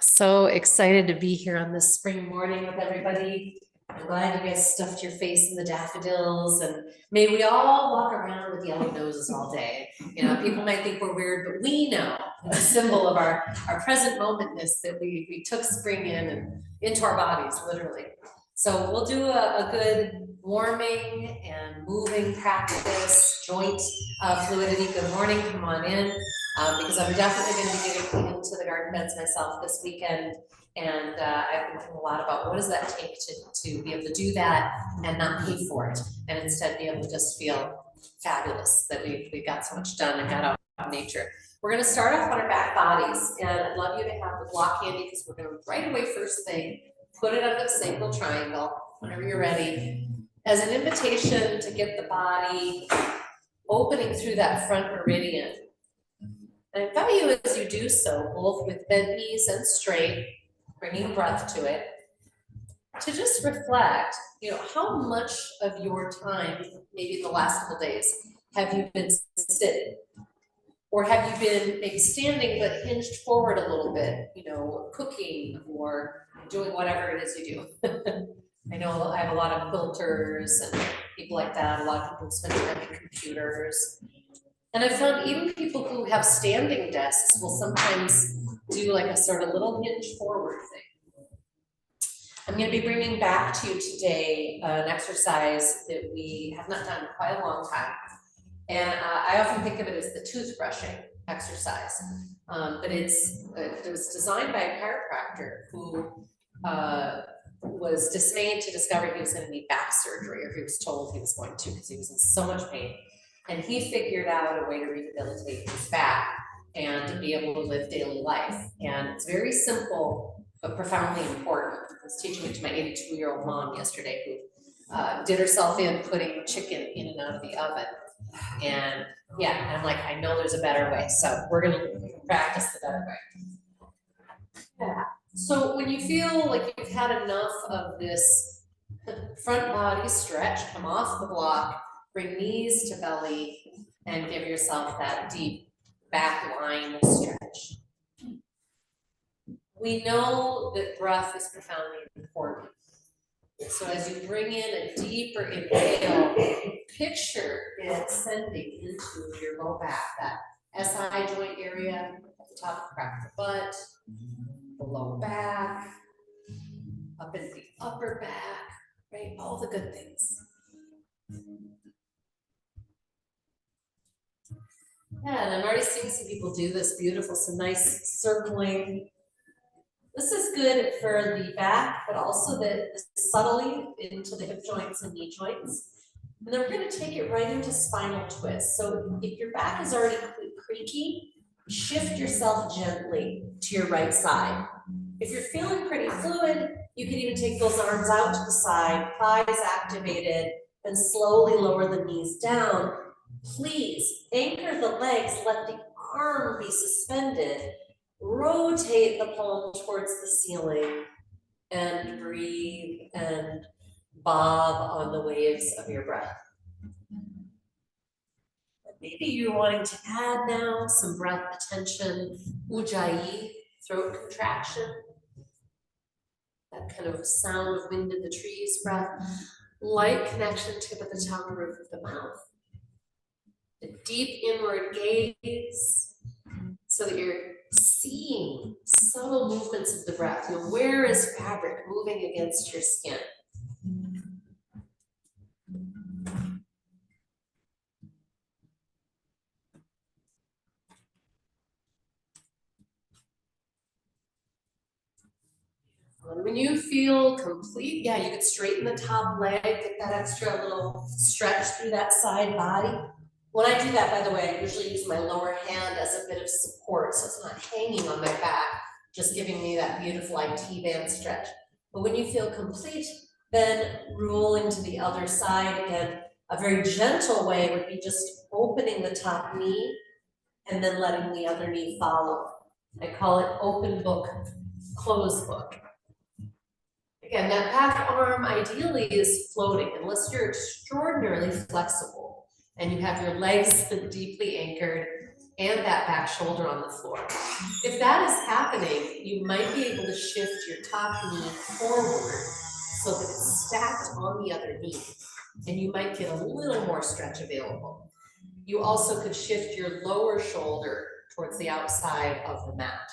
So excited to be here on this spring morning with everybody. I'm glad you guys stuffed your face in the daffodils, and may we all walk around with yellow noses all day. You know, people might think we're weird, but we know it's a symbol of our present momentness that we took spring in and into our bodies, literally. So we'll do a good warming and moving practice, joint fluidity. Good morning, come on in. Because I'm definitely going to be getting into the garden beds myself this weekend, and I've been thinking a lot about what does that take to be able to do that and not pay for it, and instead be able to just feel fabulous that we got so much done and got out in nature. We're going to start off on our back bodies, and I'd love you to have the block handy because we're going to right away first thing put it under the single triangle whenever you're ready as an invitation to get the body opening through that front meridian. And I invite you as you do so, both with bent knees and straight, bringing breath to it, to just reflect, you know, how much of your time, maybe the last couple days, have you been sitting? Or have you been maybe standing but hinged forward a little bit, you know, cooking or doing whatever it is you do? I know I have a lot of quilters and people like that, a lot of people spend time at computers. And I've found even people who have standing desks will sometimes do like a sort of little hinge forward thing. I'm going to be bringing back to you today an exercise that we have not done in quite a long time. And I often think of it as the toothbrushing exercise. But it was designed by a chiropractor who was dismayed to discover he was going to need back surgery, or he was told he was going to because he was in so much pain. And he figured out a way to rehabilitate his back and to be able to live daily life. And it's very simple, but profoundly important. I was teaching it to my 82-year-old mom yesterday who did herself in putting chicken in and out of the oven. And yeah, I'm like, I know there's a better way. So we're gonna practice the better way. Yeah. So when you feel like you've had enough of this front body stretch, come off the block, bring knees to belly, and give yourself that deep back line stretch. We know that breath is profoundly important. So as you bring in a deeper inhale, picture it sending into your low back, that SI joint area at the top of the crack of the butt, the low back, up into the upper back, right? All the good things. Yeah, and I'm already seeing some people do this beautiful, some nice circling. This is good for the back, but also subtly into the hip joints and knee joints. And then we're going to take it right into spinal twist. So if your back is already creaky, shift yourself gently to your right side. If you're feeling pretty fluid, you can even take those arms out to the side, thighs activated, and slowly lower the knees down. Please anchor the legs, let the arm be suspended. Rotate the palm towards the ceiling and breathe and bob on the waves of your breath. Maybe you're wanting to add now some breath attention, ujjayi, throat contraction, that kind of sound of wind in the trees breath, light connection tip of the tongue, roof of the mouth. A deep inward gaze so that you're seeing subtle movements of the breath. You know, where is fabric moving against your skin? And when you feel complete, yeah, you could straighten the top leg, get that extra little stretch through that side body. When I do that, by the way, I usually use my lower hand as a bit of support, so it's not hanging on my back, just giving me that beautiful like T-band stretch. But when you feel complete, then roll into the other side again. A very gentle way would be just opening the top knee and then letting the other knee follow. I call it open book, closed book. Again, that back arm ideally is floating unless you're extraordinarily flexible and you have your legs deeply anchored. and that back shoulder on the floor. If that is happening, you might be able to shift your top knee forward so that it's stacked on the other knee, and you might get a little more stretch available. You also could shift your lower shoulder towards the outside of the mat.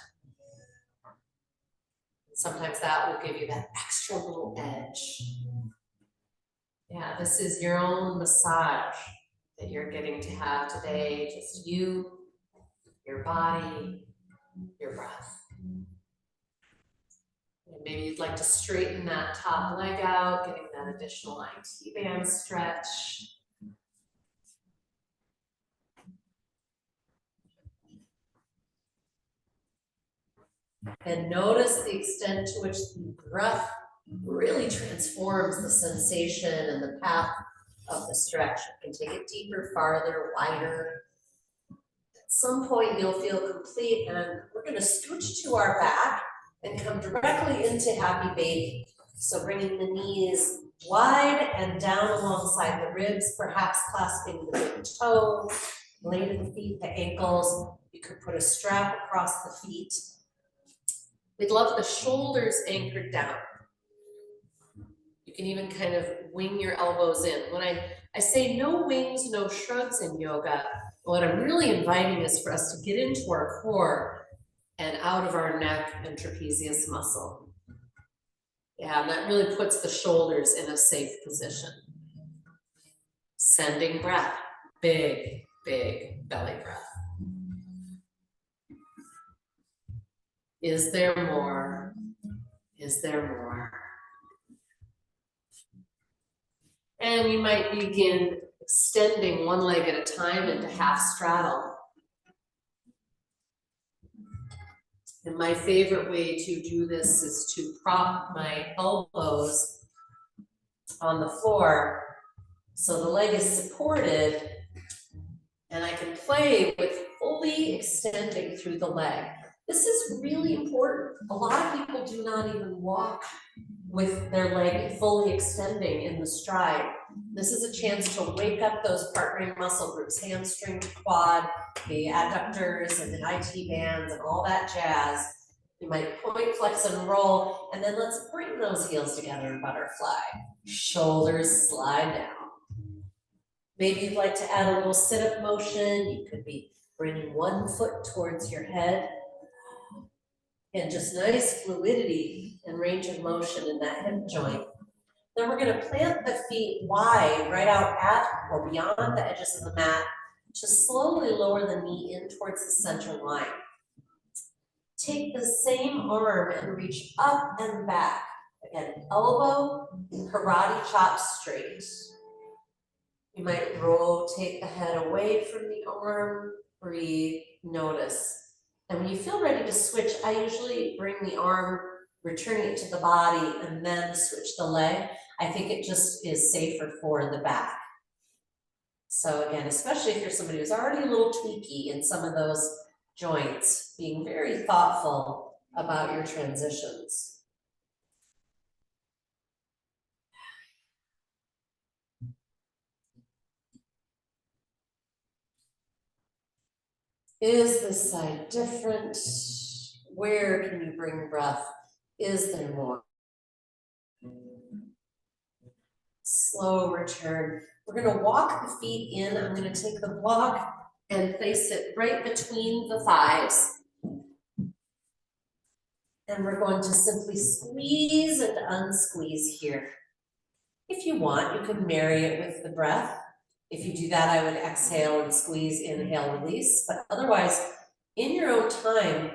Sometimes that will give you that extra little edge. Yeah, this is your own massage that you're getting to have today. Just you, your body, your breath. And maybe you'd like to straighten that top leg out, getting that additional IT band stretch. And notice the extent to which the breath really transforms the sensation and the path of the stretch. You can take it deeper, farther, wider. At some point you'll feel complete, and we're going to scooch to our back and come directly into happy baby. So bringing the knees wide and down alongside the ribs, perhaps clasping the big toe, blade of the feet, the ankles. You could put a strap across the feet. We'd love the shoulders anchored down. You can even kind of wing your elbows in. When I say no wings, no shrugs in yoga, what I'm really inviting is for us to get into our core and out of our neck and trapezius muscle. Yeah, and that really puts the shoulders in a safe position. Sending breath, big, big belly breath. Is there more? Is there more? And you might begin extending one leg at a time into half straddle. And my favorite way to do this is to prop my elbows on the floor so the leg is supported and I can play with fully extending through the leg. This is really important. A lot of people do not even walk with their leg fully extending in the stride. This is a chance to wake up those partnering muscle groups, hamstring, quad, the adductors and the IT bands and all that jazz. You might point, flex, and roll, and then let's bring those heels together in butterfly. Shoulders slide down. Maybe you'd like to add a little sit-up motion. You could be bringing one foot towards your head. And just nice fluidity and range of motion in that hip joint. Then we're going to plant the feet wide, right out at or beyond the edges of the mat, to slowly lower the knee in towards the center line. Take the same arm and reach up and back. Again, elbow, karate chop straight. You might rotate the head away from the arm, breathe, notice. And when you feel ready to switch, I usually bring the arm, returning it to the body, and then switch the leg. I think it just is safer for the back. So again, especially if you're somebody who's already a little tweaky in some of those joints, being very thoughtful about your transitions. Is this side different? Where can you bring breath? Is there more? Slow return. We're going to walk the feet in. I'm going to take the block and place it right between the thighs. And we're going to simply squeeze and unsqueeze here. If you want, you can marry it with the breath. If you do that, I would exhale and squeeze, inhale, release. But otherwise, in your own time,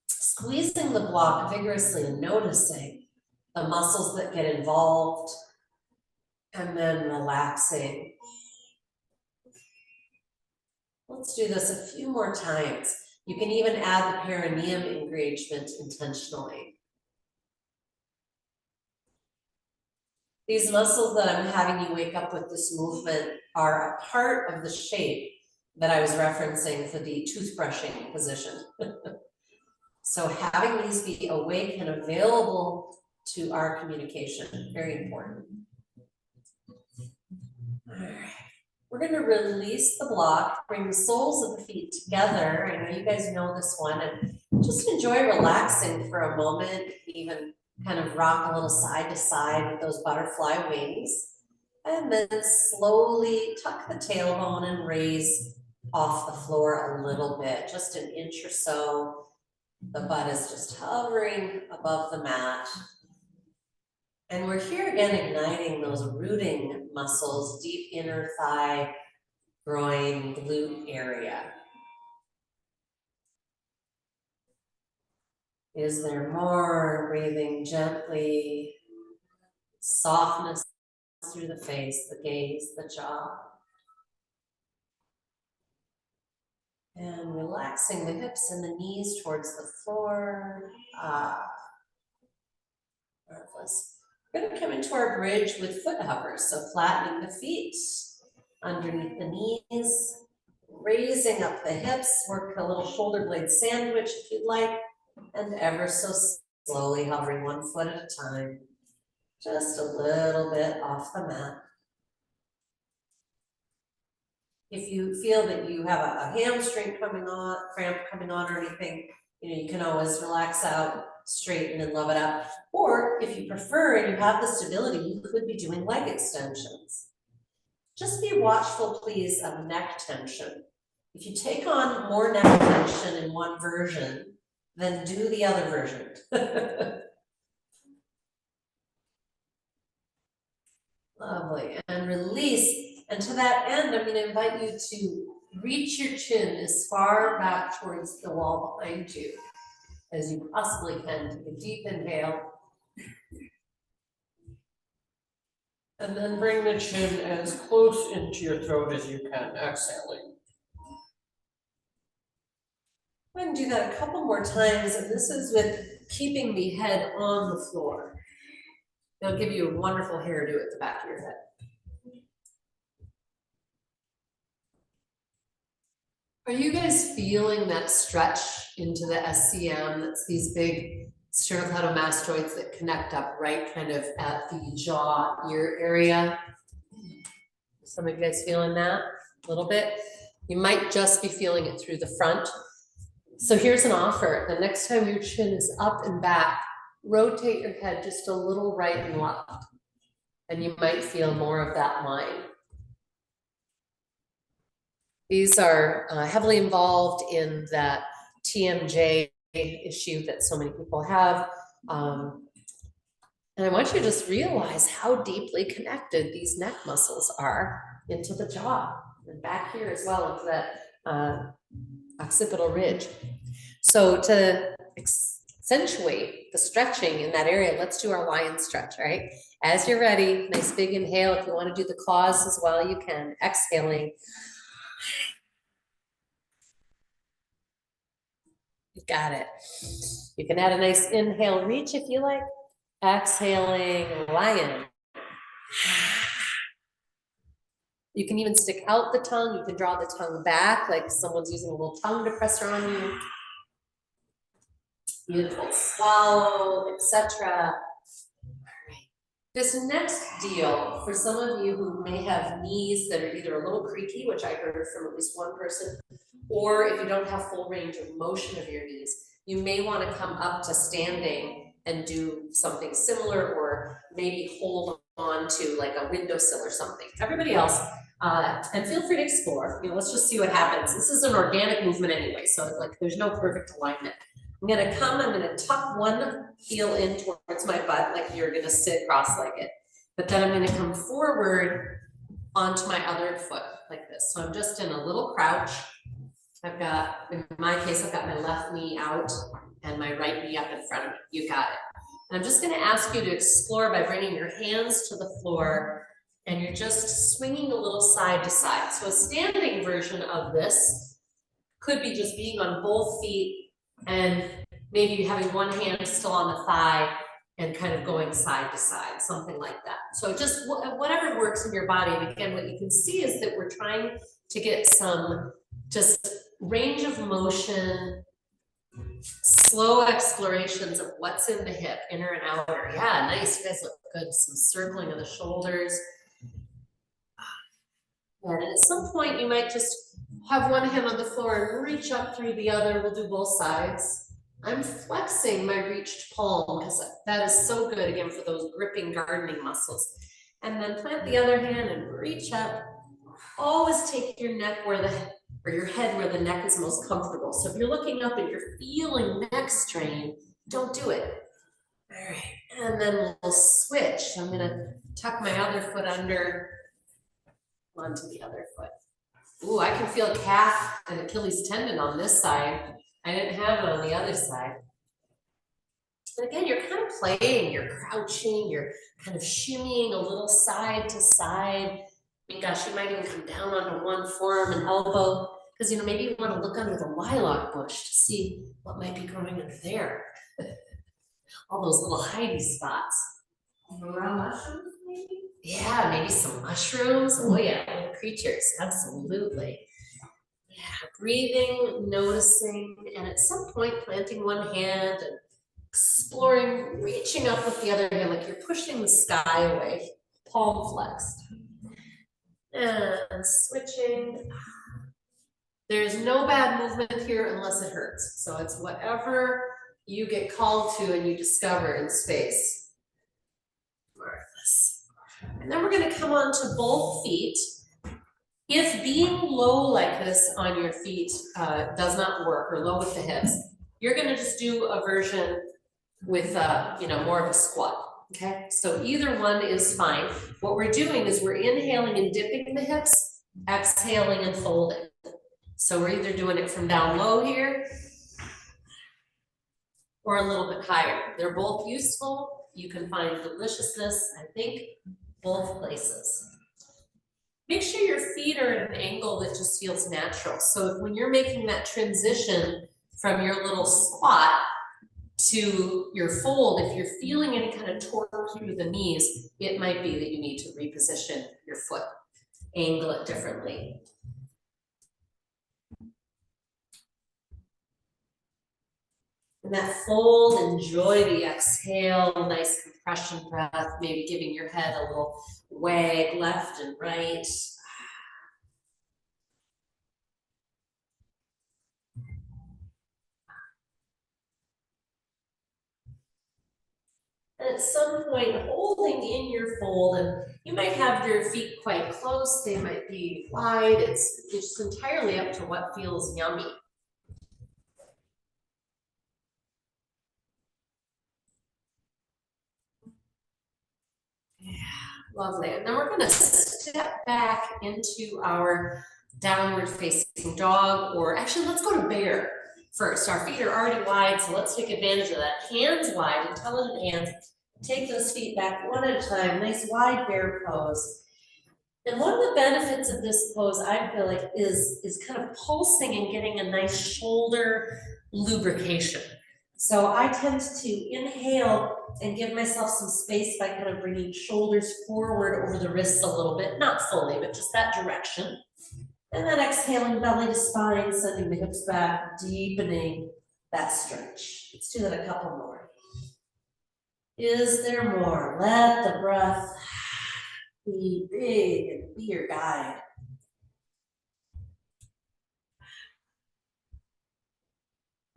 squeezing the block vigorously and noticing the muscles that get involved, and then relaxing. Let's do this a few more times. You can even add the perineum engagement intentionally. These muscles that I'm having you wake up with this movement are a part of the shape that I was referencing for the toothbrushing position. So having these be awake and available to our communication, very important. All right. We're gonna release the block, bring the soles of the feet together. I know you guys know this one, and just enjoy relaxing for a moment, even kind of rock a little side to side with those butterfly wings. And then slowly tuck the tailbone and raise off the floor a little bit, just an inch or so. The butt is just hovering above the mat. And we're here again igniting those rooting muscles, deep inner thigh, groin, glute area. Is there more? Breathing gently, softness through the face, the gaze, the jaw. And relaxing the hips and the knees towards the floor. Marvelous. We're going to come into our bridge with foot hovers. So flattening the feet underneath the knees, raising up the hips, work a little shoulder blade sandwich if you'd like, and ever so slowly hovering one foot at a time, just a little bit off the mat. If you feel that you have a hamstring coming on, cramp coming on or anything, you can always relax out, straighten and love it up. Or if you prefer and you have the stability, you could be doing leg extensions. Just be watchful, please, of neck tension. If you take on more neck tension in one version, then do the other version. Lovely, and release. And to that end, I'm going to invite you to reach your chin as far back towards the wall behind you as you possibly can. Take a deep inhale. And then bring the chin as close into your throat as you can, exhaling. I'm going to do that a couple more times, and this is with keeping the head on the floor. It'll give you a wonderful hairdo at the back of your head. Are you guys feeling that stretch into the SCM? That's these big sternocleidomastoids that connect up right kind of at the jaw ear area. Some of you guys feeling that a little bit? You might just be feeling it through the front. So here's an offer. The next time your chin is up and back, rotate your head just a little right and left, and you might feel more of that line. These are heavily involved in that TMJ issue that so many people have. And I want you to just realize how deeply connected these neck muscles are into the jaw and back here as well into that occipital ridge. So to accentuate the stretching in that area, let's do our lion stretch, right? As you're ready, nice big inhale. If you want to do the claws as well, you can. Exhaling. You got it. You can add a nice inhale, reach if you like. Exhaling, lion. You can even stick out the tongue. You can draw the tongue back like someone's using a little tongue depressor on you. Beautiful. Swallow, etc. This next deal, for some of you who may have knees that are either a little creaky, which I heard from at least one person, or if you don't have full range of motion of your knees, you may want to come up to standing and do something similar, or maybe hold on to like a windowsill or something. Everybody else, and feel free to explore. Let's just see what happens. This is an organic movement anyway, so like there's no perfect alignment. I'm gonna tuck one heel in towards my butt like you're gonna sit cross-legged. But then I'm gonna come forward onto my other foot like this. So I'm just in a little crouch. I've got, in my case, I've got my left knee out and my right knee up in front of me. You got it. And I'm just gonna ask you to explore by bringing your hands to the floor and you're just swinging a little side to side. So a standing version of this could be just being on both feet and maybe having one hand still on the thigh and kind of going side to side, something like that. So just whatever works in your body. And again, what you can see is that we're trying to get some just range of motion, slow explorations of what's in the hip, inner and outer. Yeah, nice. You guys look good. Some circling of the shoulders. And at some point, you might just have one hand on the floor and reach up through the other. We'll do both sides. I'm flexing my reached palm because that is so good, again, for those gripping gardening muscles. And then plant the other hand and reach up. Always take your neck or your head where the neck is most comfortable. So if you're looking up and you're feeling neck strain, don't do it. All right, and then we'll switch. So I'm gonna tuck my other foot under onto the other foot. Ooh, I can feel calf and Achilles tendon on this side. I didn't have it on the other side. And again, you're kind of playing, you're crouching, you're kind of shimmying a little side to side. I mean, gosh, you might even come down onto one forearm and elbow, because maybe you want to look under the lilac bush to see what might be growing under there. All those little hidey spots. Around mushrooms, maybe? Yeah, maybe some mushrooms. Oh yeah, little creatures, absolutely. Yeah, breathing, noticing, and at some point planting one hand and exploring, reaching up with the other hand, like you're pushing the sky away, palm flexed. And switching. There's no bad movement here unless it hurts. So it's whatever you get called to and you discover in space. Marvelous. And then we're going to come on to both feet. If being low like this on your feet does not work, or low with the hips, you're going to just do a version with more of a squat. Okay, so either one is fine. What we're doing is we're inhaling and dipping the hips, exhaling and folding. So we're either doing it from down low here or a little bit higher. They're both useful. You can find deliciousness, I think, both places. Make sure your feet are at an angle that just feels natural. So when you're making that transition from your little squat to your fold, if you're feeling any kind of torque through the knees, it might be that you need to reposition your foot, angle it differently. And that fold, enjoy the exhale, nice compression breath, maybe giving your head a little wag left and right. And at some point, holding in your fold, and you might have your feet quite close, they might be wide, it's just entirely up to what feels yummy. Yeah, lovely. And then we're going to step back into our downward facing dog, or actually let's go to bear first. Our feet are already wide, so let's take advantage of that. Hands wide, intelligent hands. Take those feet back one at a time, nice wide bear pose. And one of the benefits of this pose, I feel like, is kind of pulsing and getting a nice shoulder lubrication. So I tend to inhale and give myself some space by kind of bringing shoulders forward over the wrists a little bit, not fully, but just that direction. And then exhaling, belly to spine, sending the hips back, deepening that stretch. Let's do that a couple more. Is there more? Let the breath be big and be your guide.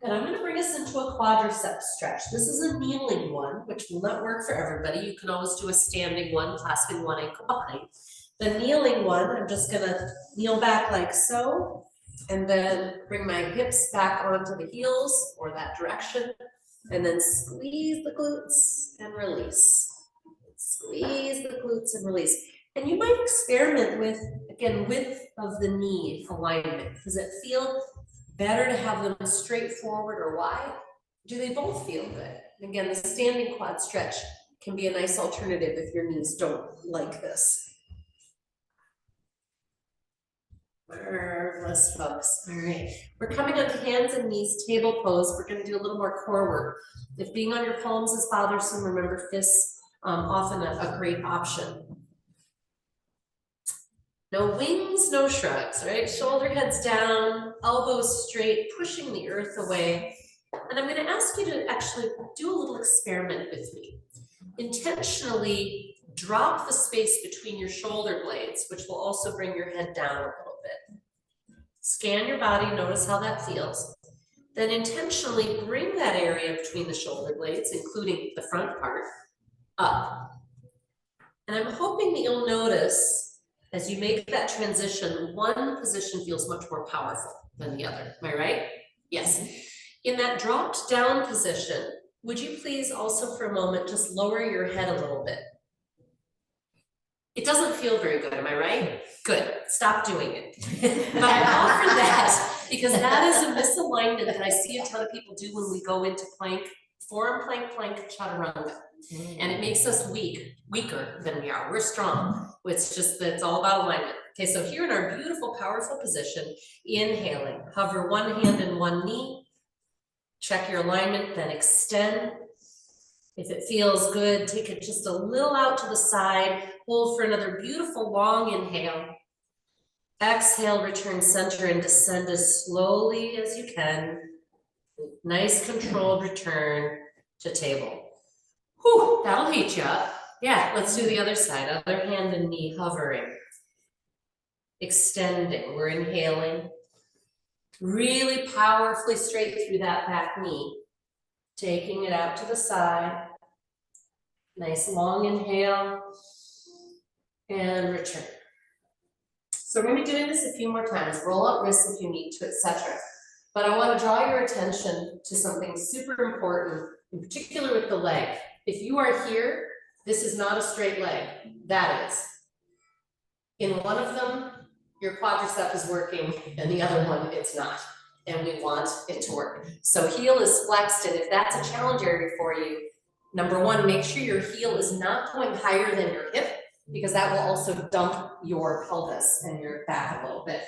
And I'm going to bring us into a quadricep stretch. This is a kneeling one, which will not work for everybody. You can always do a standing one, clasping one ankle behind. The kneeling one, I'm just going to kneel back like so, and then bring my hips back onto the heels or that direction, and then squeeze the glutes and release. Squeeze the glutes and release. And you might experiment with, again, width of the knee alignment. Does it feel better to have them straight forward or wide? Do they both feel good? And again, the standing quad stretch can be a nice alternative if your knees don't like this. Marvelous, folks. All right, we're coming onto hands and knees, table pose. We're going to do a little more core work. If being on your palms is bothersome, remember fists often a great option. No wings, no shrugs, right? Shoulder heads down, elbows straight, pushing the earth away. And I'm going to ask you to actually do a little experiment with me. Intentionally drop the space between your shoulder blades, which will also bring your head down a little bit. Scan your body, notice how that feels. Then intentionally bring that area between the shoulder blades, including the front part, up. And I'm hoping that you'll notice as you make that transition, one position feels much more powerful than the other. Am I right? Yes. In that dropped down position, would you please also for a moment just lower your head a little bit? It doesn't feel very good, am I right? Good, stop doing it. But I offer that because that is a misalignment that I see a ton of people do when we go into plank, forearm plank, plank, chaturanga. And it makes us weaker than we are. We're strong. It's just that it's all about alignment. Okay, so here in our beautiful, powerful position, inhaling, hover one hand and one knee, check your alignment, then extend. If it feels good, take it just a little out to the side, hold for another beautiful long inhale. Exhale, return center and descend as slowly as you can. Nice controlled return to table. Whew, that'll heat you up. Yeah, let's do the other side. Other hand and knee hovering. Extending, we're inhaling. Really powerfully straight through that back knee. Taking it out to the side. Nice long inhale. And return. So we're going to be doing this a few more times. Roll up wrists if you need to, etc. But I want to draw your attention to something super important, in particular with the leg. If you are here, this is not a straight leg. That is. In one of them, your quadricep is working, and the other one, it's not. And we want it to work. So heel is flexed, and if that's a challenge area for you, number one, make sure your heel is not going higher than your hip, because that will also dump your pelvis and your back a little bit.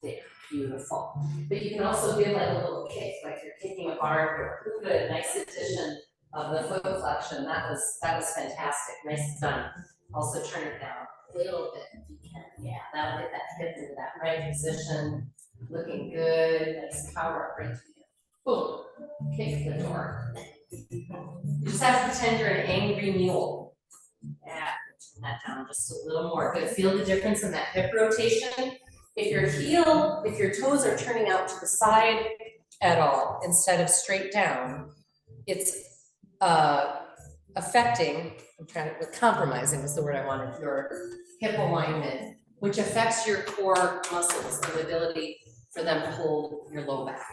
There, beautiful. But you can also give like a little kick, like you're kicking a barn here. Good, nice addition of the foot flexion. That was fantastic. Nice done. Also turn it down a little bit if you can. Yeah, that'll get that hip into that right position. Looking good. Nice power up right to you. Boom. Kick the door. You just have to pretend you're an angry mule. Yeah, turn that down just a little more. Good. Feel the difference in that hip rotation. If your toes are turning out to the side at all instead of straight down, it's affecting, compromising is the word I wanted, your hip alignment, which affects your core muscles and the ability for them to hold your low back.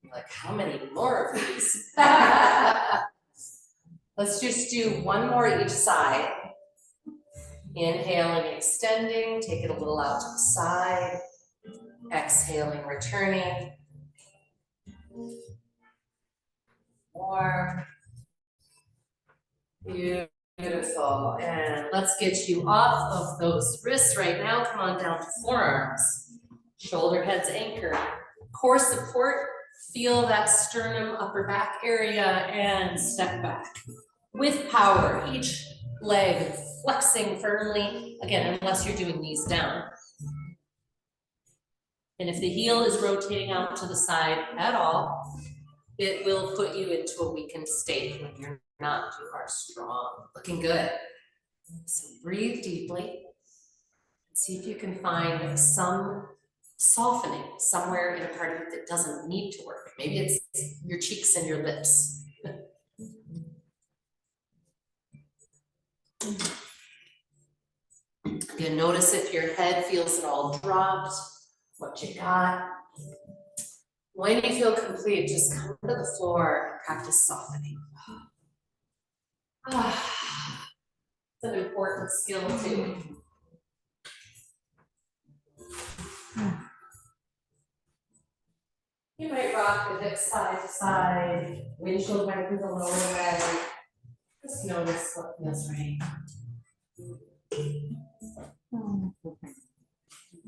You're like, how many more of these? Let's just do one more each side. Inhaling, extending, take it a little out to the side. Exhaling, returning. More. Beautiful. And let's get you off of those wrists right now. Come on down to forearms. Shoulder heads anchored. Core support. Feel that sternum, upper back area, and step back. With power, each leg flexing firmly, again, unless you're doing knees down. And if the heel is rotating out to the side at all, it will put you into a weakened state when you're not, you are strong. Looking good. So breathe deeply. See if you can find some softening somewhere in a part of it that doesn't need to work. Maybe it's your cheeks and your lips. Again, notice if your head feels at all dropped, what you got. When you feel complete, just come to the floor and practice softening. It's an important skill too. You might rock the hips side to side, windshield wiper the lower leg. Just notice what feels right.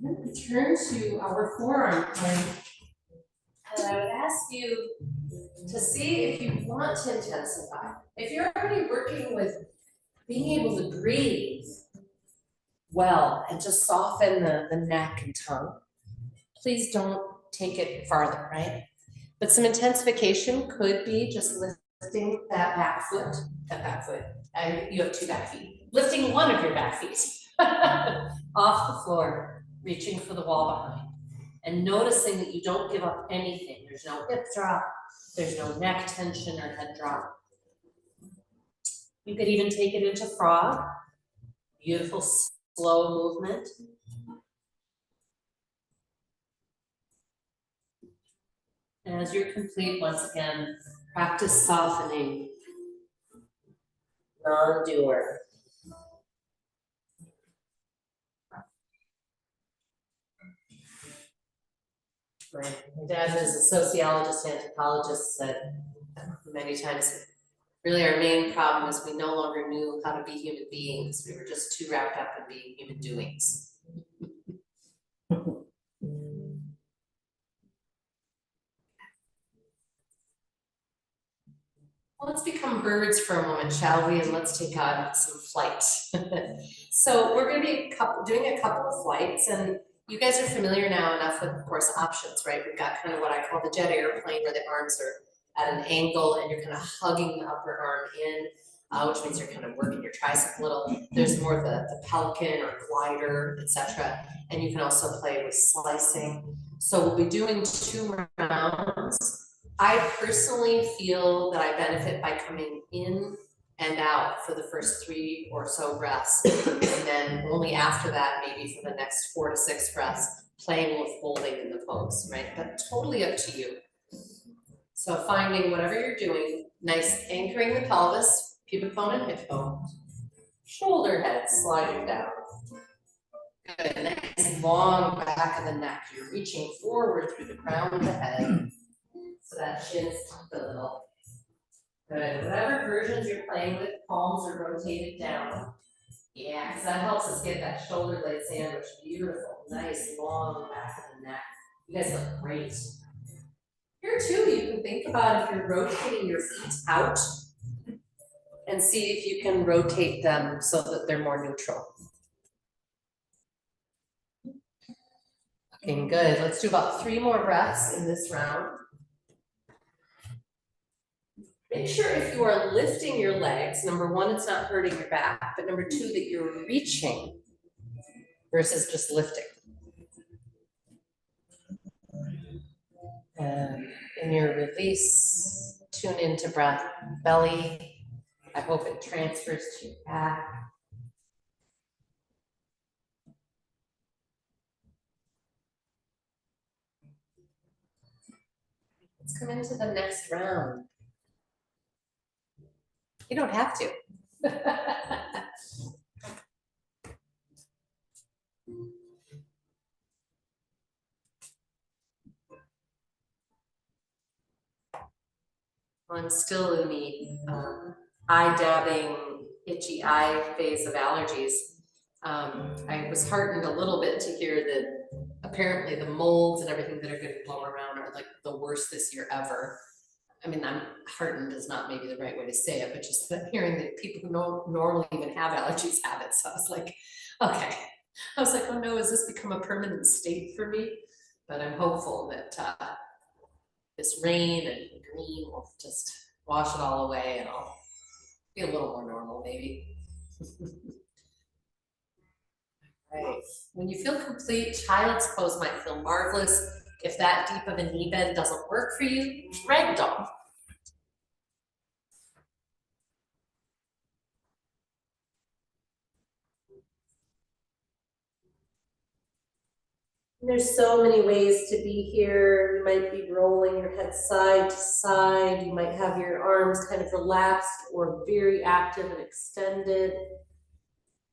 Then return to our forearm plank. And I would ask you to see if you want to intensify. If you're already working with being able to breathe well and just soften the neck and tongue, please don't take it farther, right? But some intensification could be just lifting that back foot, you have two back feet, lifting one of your back feet off the floor, reaching for the wall behind, and noticing that you don't give up anything. There's no hip drop, there's no neck tension or head drop. You could even take it into frog. Beautiful, slow movement. As you're complete, once again, practice softening. Non-doer. My dad, who's a sociologist, anthropologist, said many times, really our main problem is we no longer knew how to be human beings. We were just too wrapped up in being human doings. Let's become birds for a moment, shall we? And let's take on some flight. So we're going to be doing a couple of flights, and you guys are familiar now enough with, of course, options, right? We've got kind of what I call the jet airplane, where the arms are at an angle and you're kind of hugging the upper arm in, which means you're kind of working your tricep a little. There's more of the pelican or glider, etc. And you can also play with slicing. So we'll be doing 2 rounds. I personally feel that I benefit by coming in and out for the first 3 or so breaths, and then only after that, maybe for the next 4 to 6 breaths, playing with holding in the pose, right? But totally up to you. So finding whatever you're doing, nice anchoring the pelvis, pubic bone and hip bone, shoulder head sliding down. Good, nice long back of the neck. You're reaching forward through the crown of the head. So that chin's tucked a little. Good, whatever versions you're playing with, palms are rotated down. Yeah, because that helps us get that shoulder blade sandwich. Beautiful, nice long back of the neck. You guys look great. Here too, you can think about if you're rotating your feet out and see if you can rotate them so that they're more neutral. Okay, good. Let's do about 3 more breaths in this round. Make sure if you are lifting your legs, number 1, it's not hurting your back, but number 2, that you're reaching versus just lifting. And in your release, tune into breath, belly. I hope it transfers to your back. Let's come into the next round. You don't have to. I'm still in the eye dabbing, itchy eye phase of allergies. I was heartened a little bit to hear that apparently the molds and everything that are going to blow around are like the worst this year ever. I mean, I'm heartened is not maybe the right way to say it, but just hearing that people who don't normally even have allergies have it. So I was like, okay. I was like, oh no, has this become a permanent state for me? But I'm hopeful that this rain and green will just wash it all away and I'll be a little more normal maybe. Right. When you feel complete, child's pose might feel marvelous. If that deep of a knee bend doesn't work for you, ragdoll. There's so many ways to be here. You might be rolling your head side to side. You might have your arms kind of relaxed or very active and extended.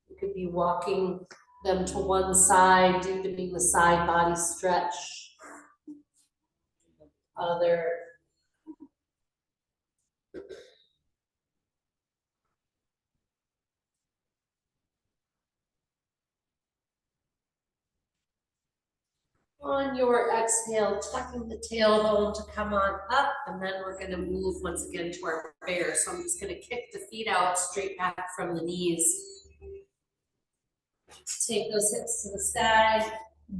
You could be walking them to one side, deepening the side body stretch. Other. On your exhale, tucking the tailbone to come on up, and then we're going to move once again to our bear. So I'm just going to kick the feet out straight back from the knees. Take those hips to the sky,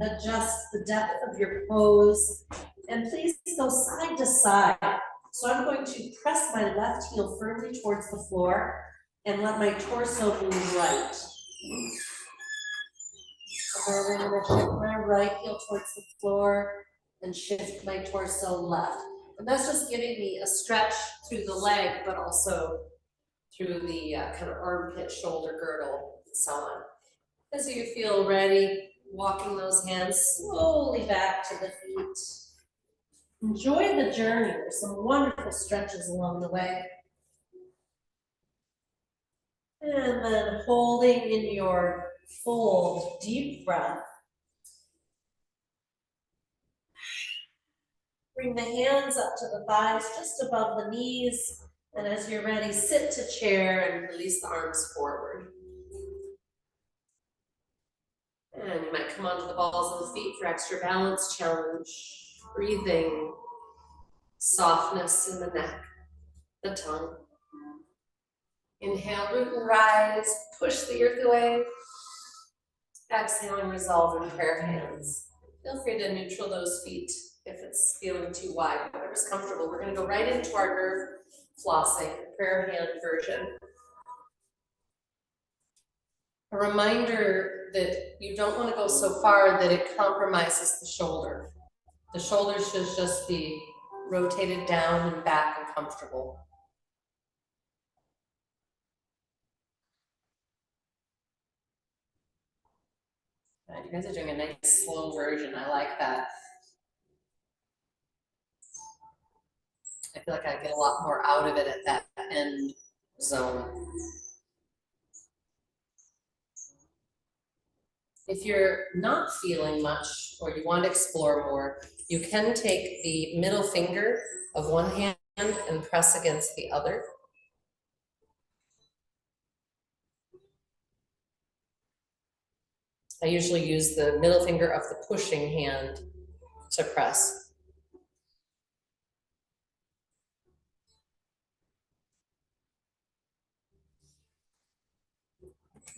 adjust the depth of your pose, and please go side to side. So I'm going to press my left heel firmly towards the floor and let my torso move right. So then I'm gonna shift my right heel towards the floor and shift my torso left. And that's just giving me a stretch through the leg, but also through the kind of armpit, shoulder girdle, and so on. As you feel ready, walking those hands slowly back to the feet. Enjoy the journey. There's some wonderful stretches along the way. And then holding in your full deep breath. Bring the hands up to the thighs, just above the knees. And as you're ready, sit to chair and release the arms forward. And you might come onto the balls of the feet for extra balance challenge. Breathing, softness in the neck, the tongue. Inhale, root and rise, push the earth away. Exhale and resolve in prayer hands. Feel free to neutral those feet if it's feeling too wide, whatever's comfortable. We're gonna go right into our nerve flossing, prayer hand version. A reminder that you don't want to go so far that it compromises the shoulder. The shoulder should just be rotated down and back and comfortable. Right, you guys are doing a nice slow version. I like that. I feel like I get a lot more out of it at that end zone. If you're not feeling much or you want to explore more, you can take the middle finger of one hand and press against the other. I usually use the middle finger of the pushing hand to press.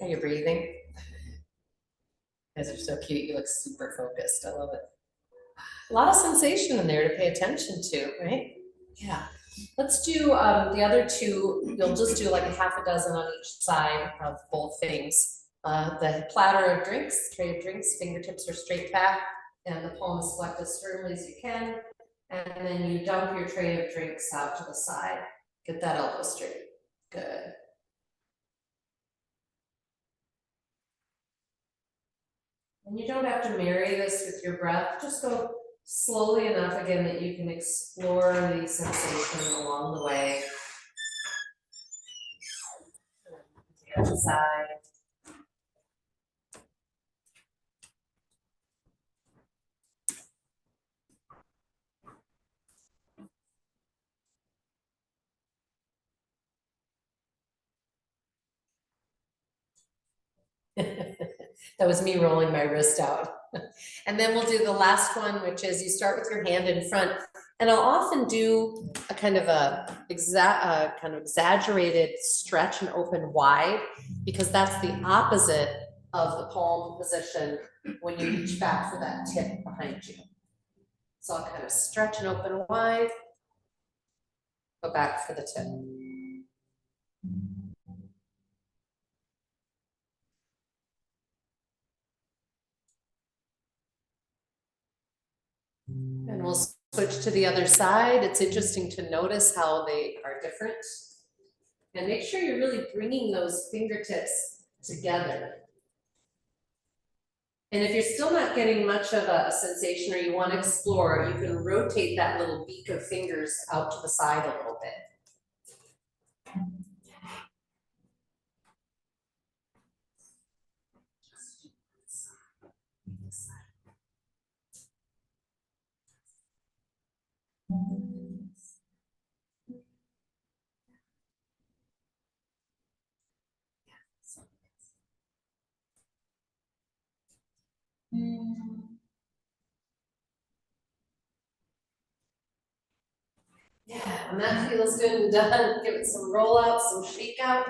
Are you breathing? You guys are so cute. You look super focused. I love it. A lot of sensation in there to pay attention to, right? Yeah. Let's do the other two. You'll just do like a half a dozen on each side of both things. The platter of drinks, tray of drinks, fingertips are straight back, and the palms collect as firmly as you can. And then you dump your tray of drinks out to the side. Get that elbow straight. Good. And you don't have to marry this with your breath. Just go slowly enough again that you can explore the sensation along the way. The other side. That was me rolling my wrist out. And then we'll do the last one, which is you start with your hand in front. And I'll often do a kind of exaggerated stretch and open wide, because that's the opposite of the palm position when you reach back for that tip behind you. So I'll kind of stretch and open wide, go back for the tip. And we'll switch to the other side. It's interesting to notice how they are different. And make sure you're really bringing those fingertips together. And if you're still not getting much of a sensation or you want to explore, you can rotate that little beak of fingers out to the side a little bit. Yeah, and that feels good and done. Give it some roll out, some shake out.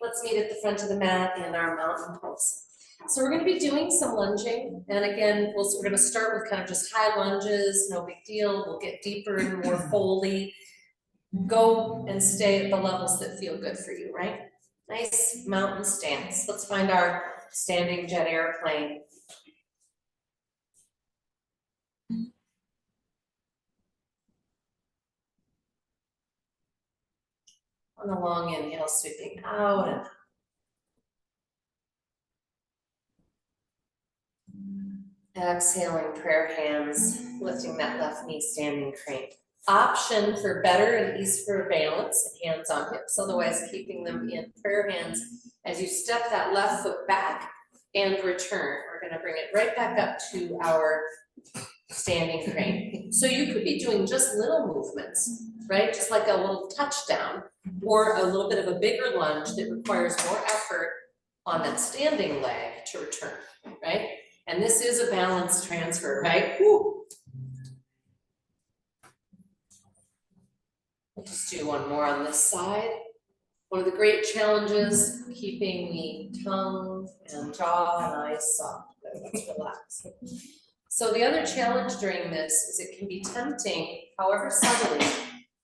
Let's meet at the front of the mat in our mountain pose. So we're going to be doing some lunging. And again, we're going to start with kind of just high lunges, no big deal. We'll get deeper and more foldy. go and stay at the levels that feel good for you, right? Nice mountain stance. Let's find our standing jet airplane. On the long inhale, sweeping out and exhaling, prayer hands, lifting that left knee, standing crane. Option for better and easier balance, hands on hips, otherwise keeping them in prayer hands as you step that left foot back and return. We're gonna bring it right back up to our standing crane. So you could be doing just little movements, right? Just like a little touchdown or a little bit of a bigger lunge that requires more effort on that standing leg to return, right? And this is a balanced transfer, right? Woo. We'll just do one more on this side. One of the great challenges, keeping the tongue and jaw and eyes soft. Let's relax. So the other challenge during this is it can be tempting, however subtly,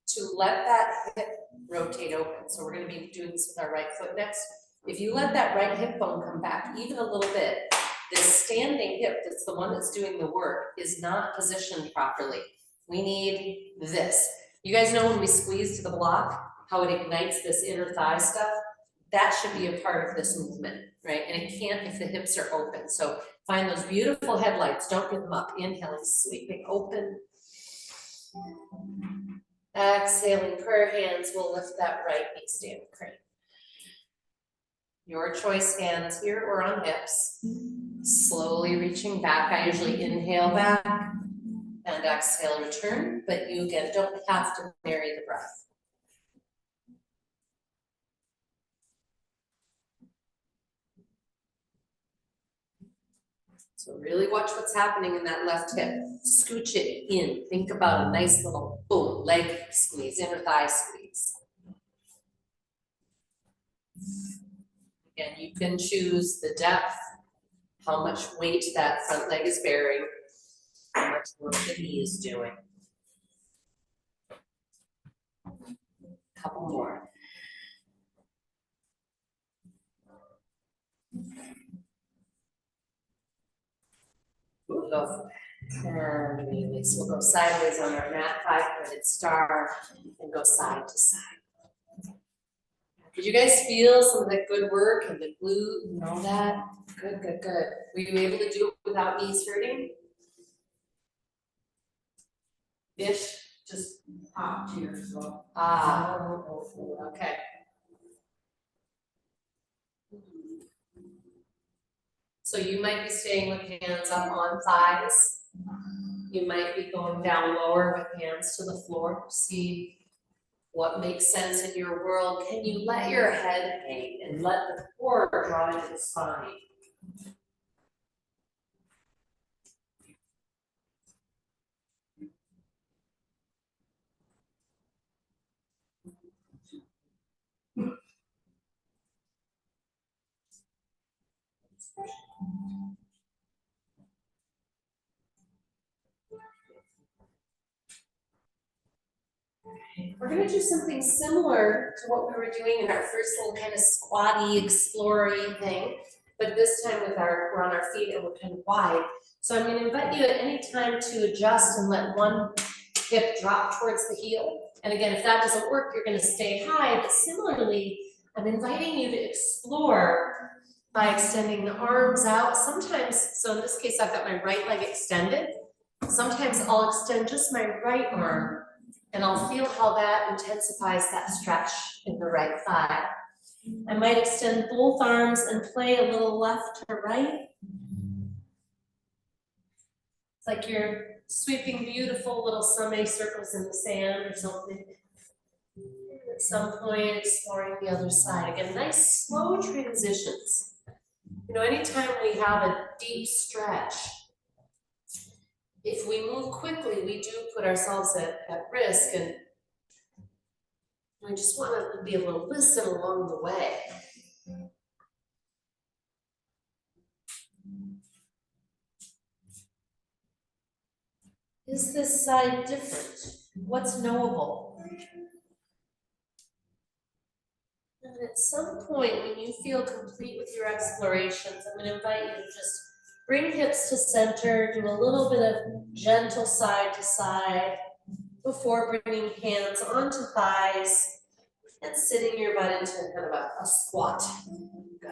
to let that hip rotate open. So we're gonna be doing this with our right foot next. If you let that right hip bone come back even a little bit, this standing hip, that's the one that's doing the work, is not positioned properly. We need this. You guys know when we squeeze to the block, how it ignites this inner thigh stuff? That should be a part of this movement, right? And it can't if the hips are open. So find those beautiful headlights, don't give them up. Inhaling, sweeping open. Exhaling, prayer hands, we'll lift that right knee, standing crane. Your choice, hands here or on hips. Slowly reaching back. I usually inhale back and exhale, return, but you again don't have to vary the breath. So really watch what's happening in that left hip. Scooch it in. Think about a nice little boom, leg squeeze, inner thigh squeeze. Again, you can choose the depth, how much weight that front leg is bearing, how much work the knee is doing. A couple more. Lovely. And release. We'll go sideways on our mat, 5-pointed star, and go side to side. Did you guys feel some of that good work and the glute and all that? Good, good, good. Were you able to do it without knees hurting? Ish? Just pop to yourself. Okay. So you might be staying with hands up on thighs. You might be going down lower with hands to the floor. See what makes sense in your world. Can you let your head hang and let the core draw into the spine? We're gonna do something similar to what we were doing in our first little kind of squatty, explory thing, but this time we're on our feet and we're kind of wide. So I'm gonna invite you at any time to adjust and let one hip drop towards the heel. And again, if that doesn't work, you're gonna stay high, but similarly, I'm inviting you to explore by extending the arms out. Sometimes, so in this case, I've got my right leg extended. Sometimes I'll extend just my right arm and I'll feel how that intensifies that stretch in the right thigh. I might extend both arms and play a little left to right. It's like you're sweeping beautiful little semicircles in the sand or something. At some point, exploring the other side. Again, nice slow transitions. You know, anytime we have a deep stretch, if we move quickly, we do put ourselves at risk, and I just want to be able to listen along the way. Is this side different? What's knowable? And at some point, when you feel complete with your explorations, I'm gonna invite you to just bring hips to center, do a little bit of gentle side to side before bringing hands onto thighs and sitting your butt into kind of a squat. Good.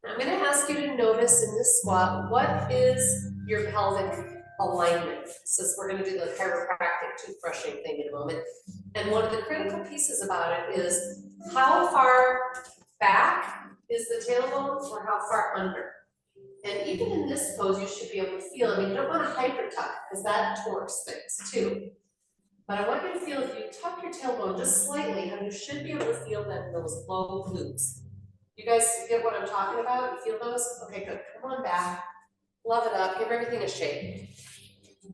Now I'm gonna ask you to notice in this squat, what is your pelvic alignment? So we're gonna do the chiropractic toothbrushing thing in a moment. And one of the critical pieces about it is how far back is the tailbone or how far under? And even in this pose, you should be able to feel, I mean, you don't wanna hyper tuck because that torques things too. But I want you to feel if you tuck your tailbone just slightly, how you should be able to feel that those low glutes. You guys get what I'm talking about? You feel those? Okay, good. Come on back. Love it up. Give everything a shake.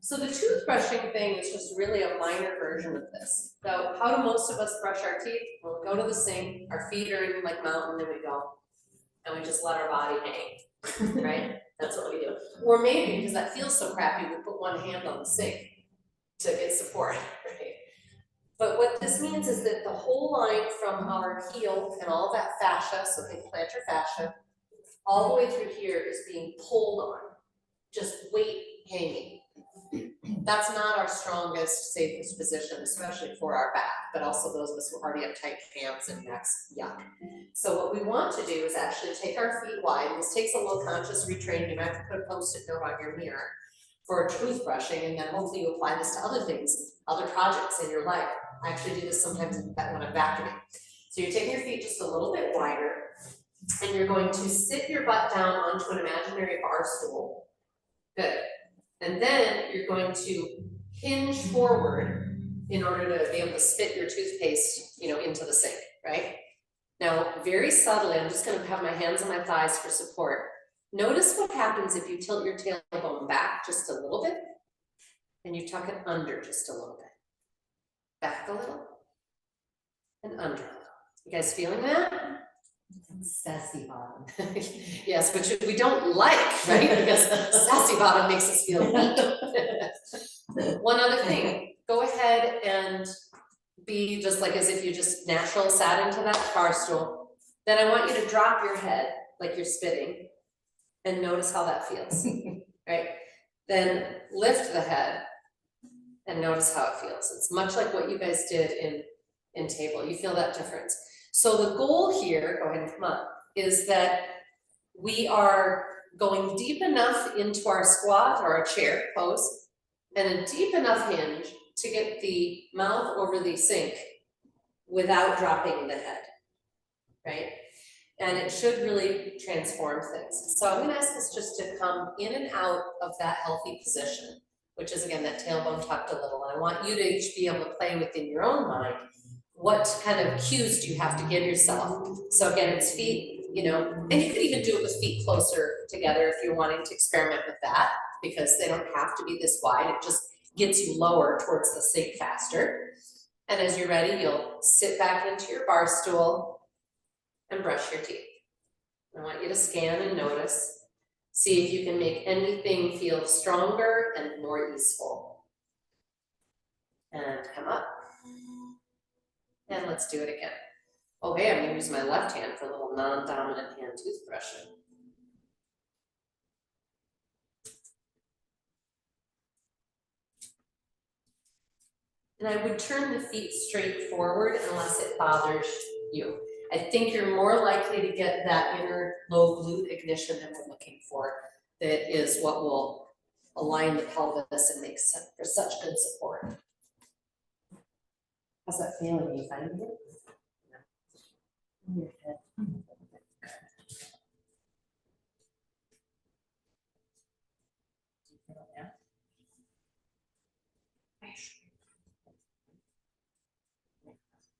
So the toothbrushing thing is just really a minor version of this. So how do most of us brush our teeth? Well, we go to the sink, our feet are in like mountain, and we go. And we just let our body hang, right? That's what we do. Or maybe, because that feels so crappy, we put one hand on the sink to get support, right? But what this means is that the whole line from our heel and all that fascia, so think plantar fascia, all the way through here is being pulled on, just weight hanging. That's not our strongest, safest position, especially for our back, but also those of us who already have tight pants and necks, yuck. So what we want to do is actually take our feet wide, and this takes a little conscious retraining. You might have to put a post-it note on your mirror for toothbrushing, and then hopefully you apply this to other things, other projects in your life. I actually do this sometimes when I'm vacuuming. So you're taking your feet just a little bit wider, and you're going to sit your butt down onto an imaginary bar stool. Good. And then you're going to hinge forward in order to be able to spit your toothpaste, into the sink, right? Now, very subtly, I'm just gonna have my hands on my thighs for support. Notice what happens if you tilt your tailbone back just a little bit, and you tuck it under just a little bit. Back a little, and under a little. You guys feeling that? Sassy bottom. Yes, which we don't like, right? Because sassy bottom makes us feel weak. One other thing, go ahead and be just like as if you just natural sat into that bar stool. Then I want you to drop your head like you're spitting and notice how that feels, right? Then lift the head and notice how it feels. It's much like what you guys did in table. You feel that difference. So the goal here, go ahead and come up, is that we are going deep enough into our squat or our chair pose and a deep enough hinge to get the mouth over the sink without dropping the head, right? And it should really transform things. So I'm gonna ask us just to come in and out of that healthy position, which is again, that tailbone tucked a little. And I want you to each be able to play within your own mind. What kind of cues do you have to give yourself? So again, it's feet, and you could even do it with feet closer together if you're wanting to experiment with that, because they don't have to be this wide. It just gets you lower towards the sink faster. And as you're ready, you'll sit back into your bar stool and brush your teeth. I want you to scan and notice. See if you can make anything feel stronger and more easeful. And come up. And let's do it again. Okay, I'm gonna use my left hand for a little non-dominant hand toothbrushing. And I would turn the feet straight forward unless it bothers you. I think you're more likely to get that inner low glute ignition that we're looking for. That is what will align the pelvis and make sense for such good support. How's that feeling? Are you finding it? Your head.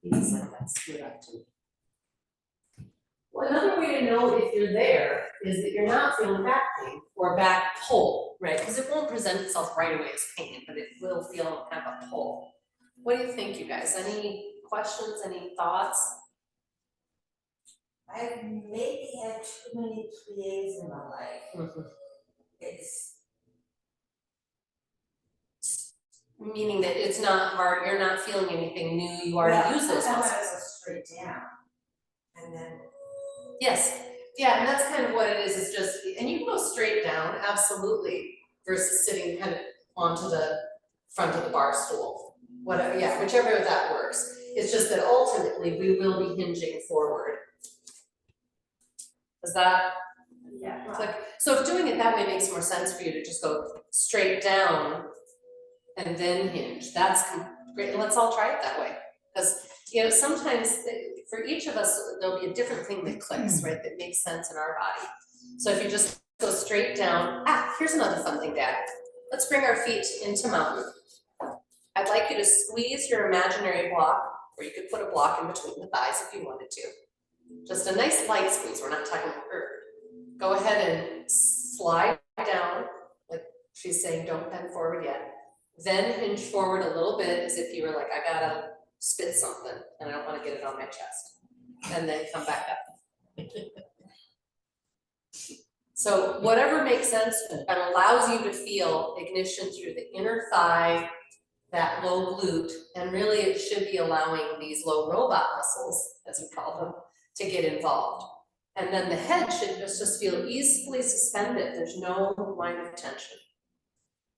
Feels like that's good up to me. Well, another way to know if you're there is that you're not feeling back pain or back pull, right? Because it won't present itself right away as pain, but it will feel kind of a pull. What do you think, you guys? Any questions, any thoughts? I maybe had too many plies in my life. It's Meaning that it's not hard, you're not feeling anything new, you already use those I muscles. go straight down. and then, Yes, yeah, and that's kind of what it is just, and you can go straight down, absolutely, versus sitting kind of onto the front of the bar stool. Whatever, yeah, whichever that works. It's just that ultimately we will be hinging forward. Does that yeah, well, click? So if doing it that way makes more sense for you to just go straight down and then hinge, that's great, let's all try it that way. Because, you know, sometimes for each of us, there'll be a different thing that clicks, right, that makes sense in our body. So if you just go straight down, here's another fun thing, Dad. Let's bring our feet into mountain. I'd like you to squeeze your imaginary block, or you could put a block in between the thighs if you wanted to. Just a nice light squeeze, we're not talking hurt. Go ahead and slide down, like she's saying, don't bend forward yet. Then hinge forward a little bit as if you were like, I gotta spit something and I don't wanna get it on my chest. And then come back up. So whatever makes sense and allows you to feel ignition through the inner thigh, that low glute, and really it should be allowing these low robot muscles, as we call them, to get involved. And then the head should just feel easily suspended. There's no line of tension.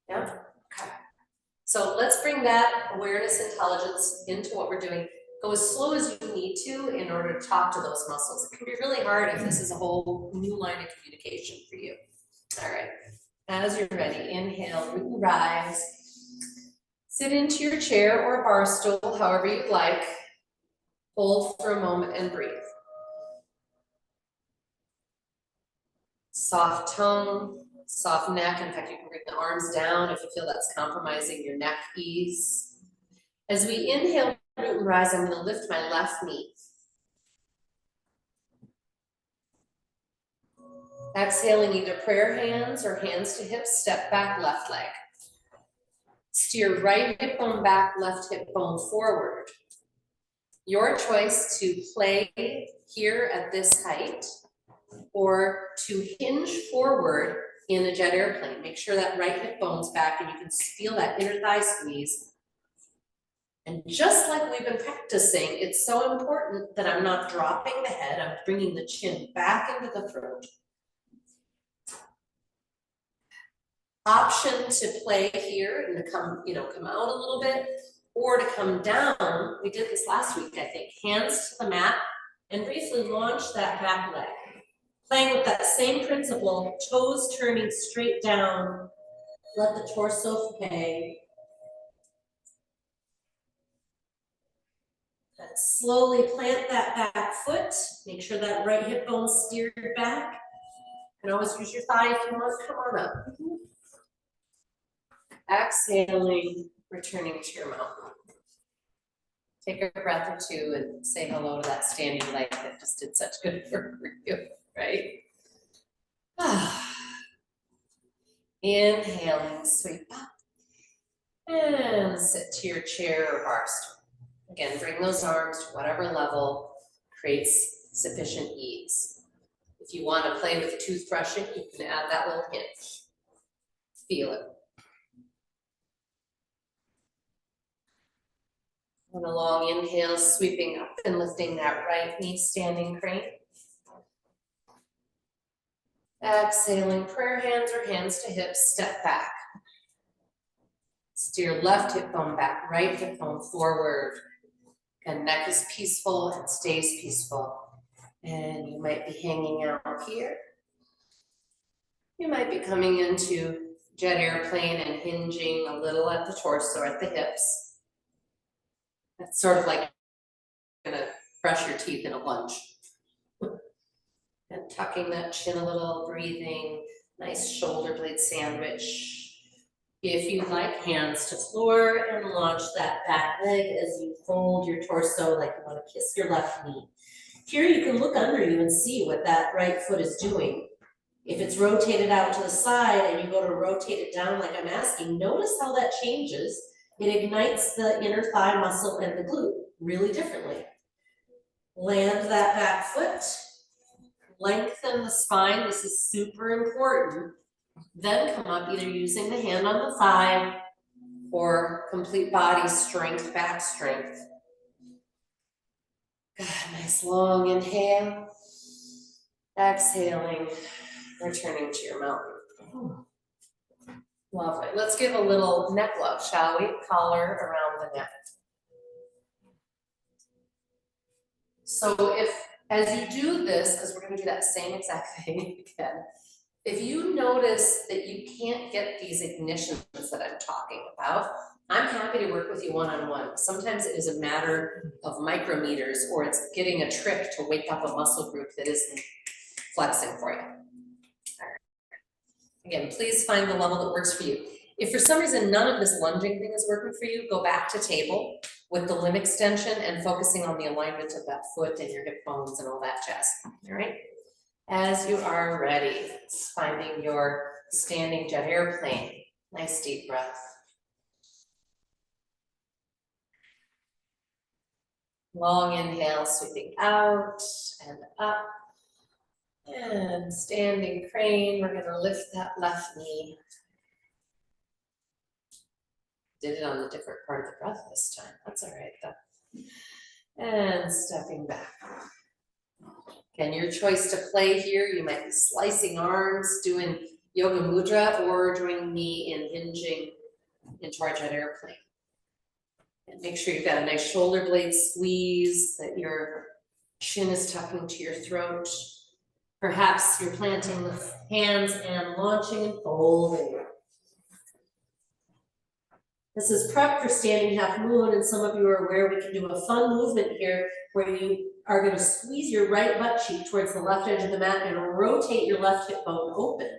Yeah, okay. So let's bring that awareness, intelligence into what we're doing. Go as slow as you need to in order to talk to those muscles. It can be really hard if this is a whole new line of communication for you. All right, as you're ready, inhale, root and rise. Sit into your chair or bar stool, however you'd like. Hold for a moment and breathe. Soft tongue, soft neck. In fact, you can bring the arms down if you feel that's compromising your neck ease. As we inhale, root and rise, I'm going to lift my left knee. Exhaling either prayer hands or hands to hips, step back, left leg. Steer right hip bone back, left hip bone forward. Your choice to play here at this height or to hinge forward in a jet airplane. Make sure that right hip bone's back and you can feel that inner thigh squeeze. And just like we've been practicing, it's so important that I'm not dropping the head, I'm bringing the chin back into the throat. Option to play here and to come out a little bit, or to come down. We did this last week, I think. Hands to the mat and briefly launch that back leg. Playing with that same principle, toes turning straight down. Let the torso hang. And slowly plant that back foot. Make sure that right hip bone's steered back. You can always use your thigh if you want. Come on up. Exhaling, returning to your mountain. Take a breath or two and say hello to that standing leg that just did such good work for you, right? Inhaling, sweep up. And sit to your chair or bar stool. Again, bring those arms to whatever level creates sufficient ease. If you want to play with toothbrushing, you can add that little hinge. Feel it. And a long inhale, sweeping up and lifting that right knee, standing crane. Exhaling, prayer hands or hands to hips, step back. Steer left hip bone back, right hip bone forward. And neck is peaceful and stays peaceful. And you might be hanging out here. You might be coming into jet airplane and hinging a little at the torso, at the hips. That's sort of like gonna brush your teeth in a lunge. And tucking that chin a little, breathing, nice shoulder blade sandwich. If you'd like, hands to floor and launch that back leg as you fold your torso like you want to kiss your left knee. Here you can look under you and see what that right foot is doing. If it's rotated out to the side and you go to rotate it down like I'm asking, notice how that changes. It ignites the inner thigh muscle and the glute really differently. Land that back foot. Lengthen the spine, this is super important. Then come up either using the hand on the thigh or complete body strength, back strength. Good, nice long inhale. Exhaling, returning to your mountain. Lovely. Let's give a little neck love, shall we? Collar around the neck. So as you do this, because we're gonna do that same exact thing again, if you notice that you can't get these ignitions that I'm talking about, I'm happy to work with you one-on-one. Sometimes it is a matter of micrometers, or it's getting a trick to wake up a muscle group that isn't flexing for you. All right. Again, please find the level that works for you. If for some reason none of this lunging thing is working for you, go back to table with the limb extension and focusing on the alignment of that foot and your hip bones and all that jazz, all right? As you are ready, finding your standing jet airplane. Nice deep breath. Long inhale, sweeping out and up. And standing crane, we're gonna lift that left knee. Did it on a different part of the breath this time. That's all right though. And stepping back. Again, your choice to play here. You might be slicing arms, doing yoga mudra, or joining me in hinging into our jet airplane. And make sure you've got a nice shoulder blade squeeze, that your chin is tucking to your throat. Perhaps you're planting the hands and launching and folding. This is prep for standing half moon, and some of you are aware we can do a fun movement here where you are going to squeeze your right butt cheek towards the left edge of the mat and rotate your left hip bone open,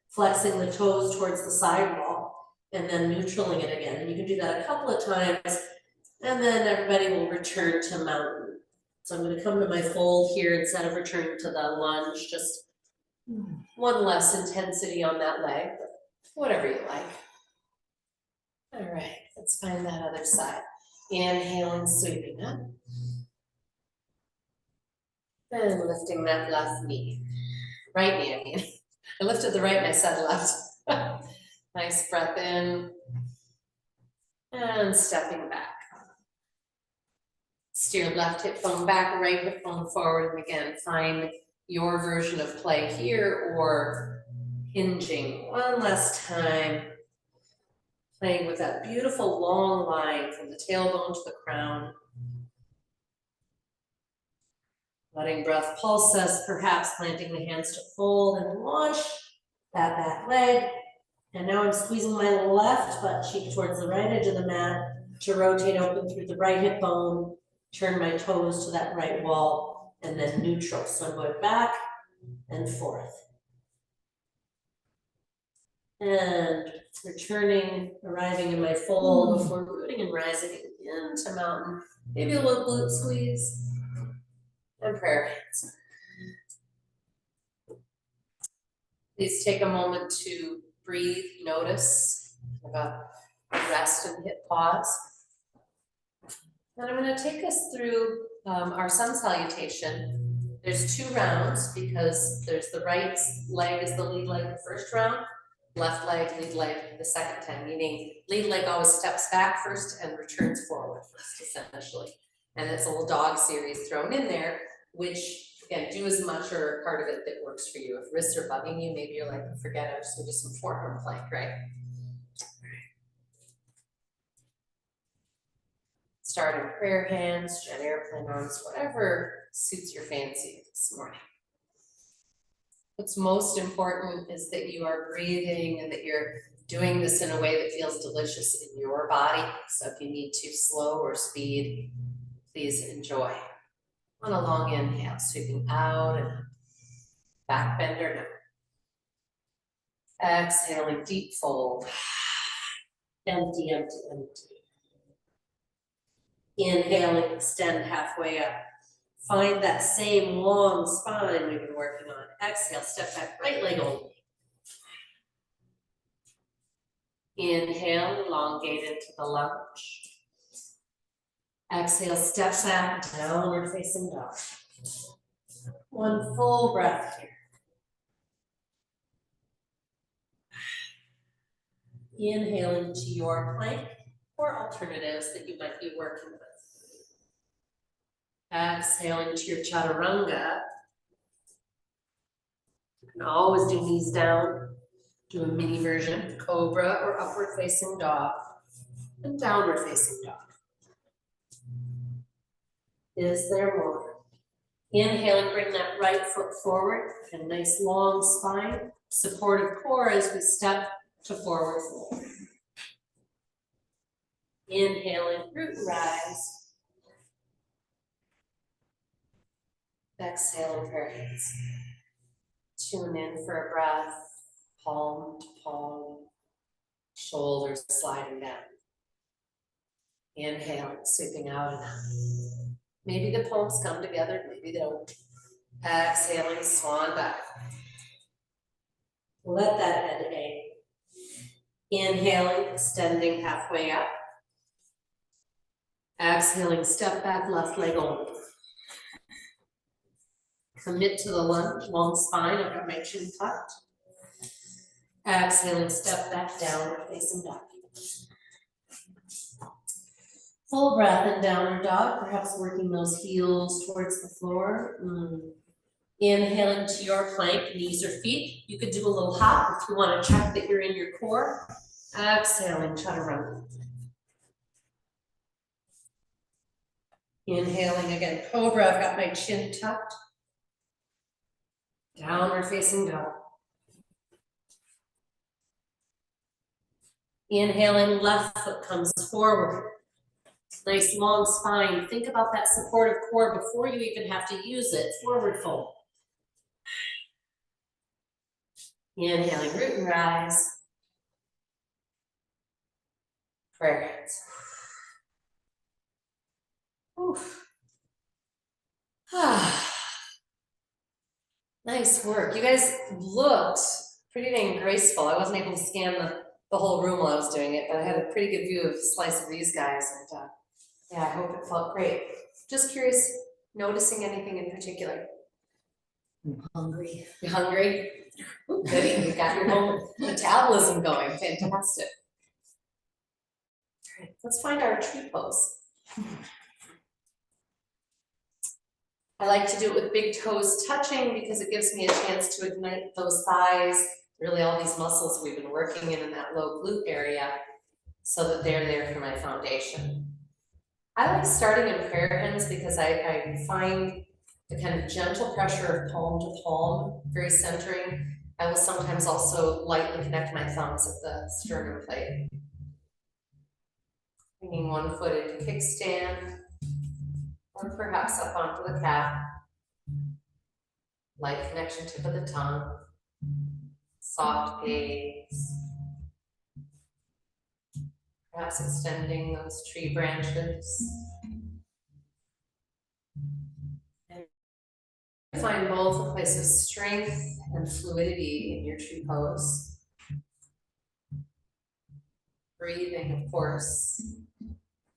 flexing the toes towards the side wall, and then neutraling it again. And you can do that a couple of times, and then everybody will return to mountain. So I'm going to come to my fold here instead of returning to the lunge, just one less intensity on that leg, but whatever you like. All right, let's find that other side. Inhaling, sweeping up. And lifting that left knee. Right knee, I mean. I lifted the right and I said left. Nice breath in. And stepping back. Steer left hip bone back, right hip bone forward. And again, find your version of play here or hinging one last time. Playing with that beautiful long line from the tailbone to the crown. Letting breath pulse us, perhaps planting the hands to fold and launch that back leg. And now I'm squeezing my left butt cheek towards the right edge of the mat to rotate open through the right hip bone, turn my toes to that right wall, and then neutral. So I'm going back and forth. And returning, arriving in my fold before rooting and rising into mountain. Maybe a little glute squeeze. And prayer hands. Please take a moment to breathe, notice, about rest and hit pause. And I'm going to take us through our sun salutation. There's 2 rounds because there's the right leg is the lead leg the first round, left leg, lead leg the second time, meaning lead leg always steps back first and returns forward first, essentially. And it's a little dog series thrown in there, which, again, do as much or part of it that works for you. If wrists are bugging you, maybe you're like, forget it, I'm just gonna do some forearm plank, right? Starting prayer hands, jet airplane arms, whatever suits your fancy this morning. What's most important is that you are breathing and that you're doing this in a way that feels delicious in your body. So if you need to slow or speed, please enjoy. On a long inhale, sweeping out and back bender now. Exhaling, deep fold. Empty, empty, empty. Inhaling, extend halfway up. Find that same long spine we've been working on. Exhale, step back, right leg only. Inhale, elongate into the lunge. Exhale, step back, downward facing dog. One full breath here. Inhale into your plank or alternatives that you might be working with. Exhaling to your chaturanga. You can always do knees down, do a mini version, cobra or upward facing dog, and downward facing dog. Is there more? Inhaling, bring that right foot forward, a nice long spine, supportive core as we step to forward fold. Inhaling, root and rise. Exhaling, prayer hands. Tune in for a breath, palm to palm, shoulders sliding down. Inhaling, sweeping out and out. Maybe the palms come together, maybe they don't. Exhaling, swan dive. Let that head hang. Inhaling, extending halfway up. Exhaling, step back, left leg only. Commit to the lunge, long spine, I've got my chin tucked. Exhaling, step back, downward facing dog. Full breath in downward dog, perhaps working those heels towards the floor. Inhaling to your plank, knees or feet. You could do a little hop if you want to check that you're in your core. Exhaling, chaturanga. Inhaling again, cobra, I've got my chin tucked. Downward facing dog. Inhaling, left foot comes forward. Nice long spine. Think about that supportive core before you even have to use it. Forward fold. Inhaling, root and rise. Prayer hands. Oof. Nice work. You guys looked pretty dang graceful. I wasn't able to scan the whole room while I was doing it, but I had a pretty good view of a slice of these guys, and yeah, I hope it felt great. Just curious, noticing anything in particular? I'm hungry. You hungry? Ooh, goody, you got your whole metabolism going. Fantastic. All right, let's find our tree pose. I like to do it with big toes touching because it gives me a chance to ignite those thighs, really all these muscles we've been working in that low glute area, so that they're there for my foundation. I like starting in prayer hands because I find the kind of gentle pressure of palm to palm very centering. I will sometimes also lightly connect my thumbs at the sternum plate. Bringing one foot into kickstand, or perhaps up onto the calf. Light connection, tip of the tongue. Soft gaze. Perhaps extending those tree branches. And find both a place of strength and fluidity in your tree pose. Breathing, of course.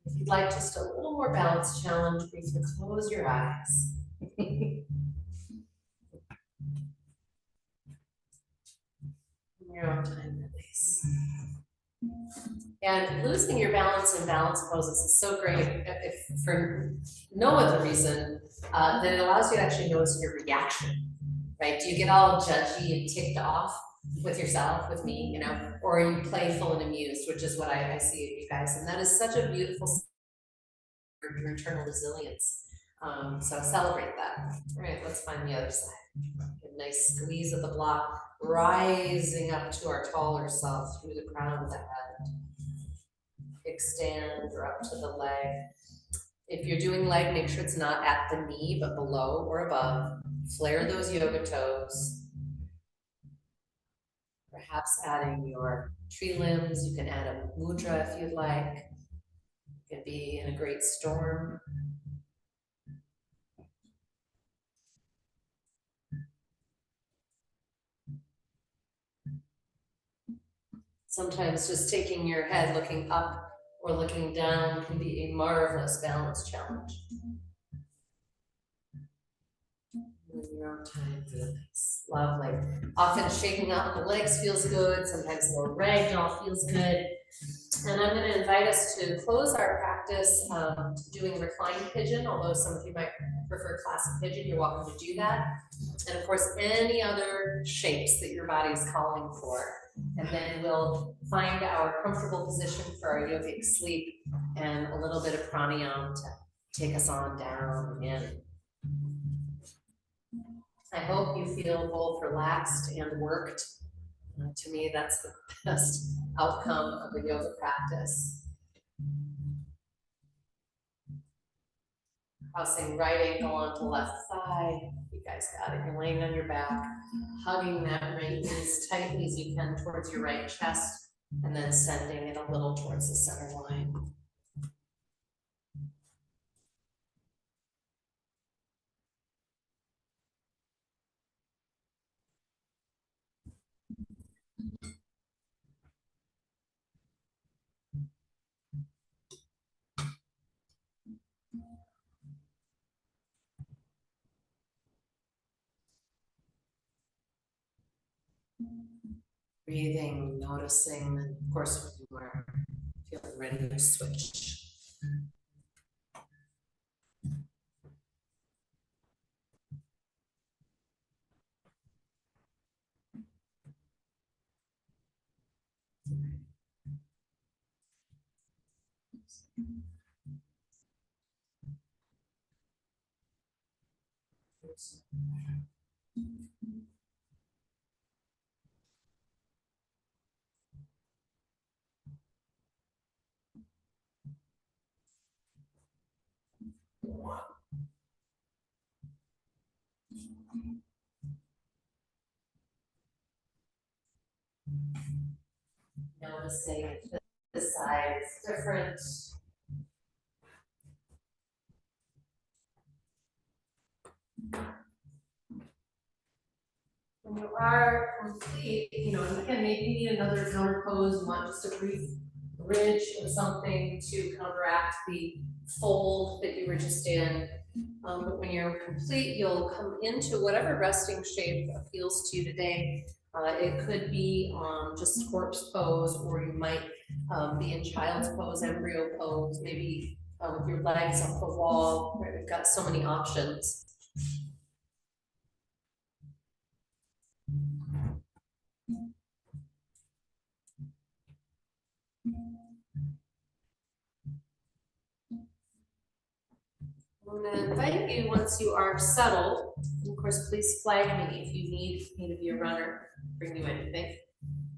If you'd like just a little more balance challenge, briefly close your eyes. In your own time, release. And losing your balance in balance poses is so great if for no other reason than it allows you to actually notice your reaction, right? Do you get all judgy and ticked off with yourself, with me, you know, or are you playful and amused, which is what I see in you guys, and that is such a beautiful your internal resilience. So celebrate that. All right, let's find the other side. A nice squeeze of the block, rising up to our taller self through the crown of the head. Extend or up to the leg. If you're doing leg, make sure it's not at the knee, but below or above. Flare those yoga toes. Perhaps adding your tree limbs. You can add a mudra if you'd like. You can be in a great storm. Sometimes just taking your head looking up or looking down can be a marvelous balance challenge. In your own time, this. Lovely. Often shaking up the legs feels good, sometimes a little ragdoll feels good. And I'm gonna invite us to close our practice doing reclined pigeon, although some of you might prefer classic pigeon, you're welcome to do that. And of course, any other shapes that your body's calling for. And then we'll find our comfortable position for our yogic sleep and a little bit of pranayama to take us on down and in. I hope you feel both relaxed and worked. To me, that's the best outcome of a yoga practice. Crossing right ankle onto left thigh. You guys got it. You're laying on your back, hugging that right knee as tightly as you can towards your right chest, and then sending it a little towards the center line. Breathing, noticing, and of course, when you are feeling ready to switch. Noticing if the side is different. When you are complete, you know, and again, maybe you need another counter pose, you want just a brief bridge or something to counteract the fold that you were just in. But when you're complete, you'll come into whatever resting shape appeals to you today. It could be just corpse pose, or you might be in child's pose, embryo pose, maybe with your legs up the wall. Right? We've got so many options. I'm going to invite you, once you are settled, and of course, please flag me if you need me to be a runner, bring you anything.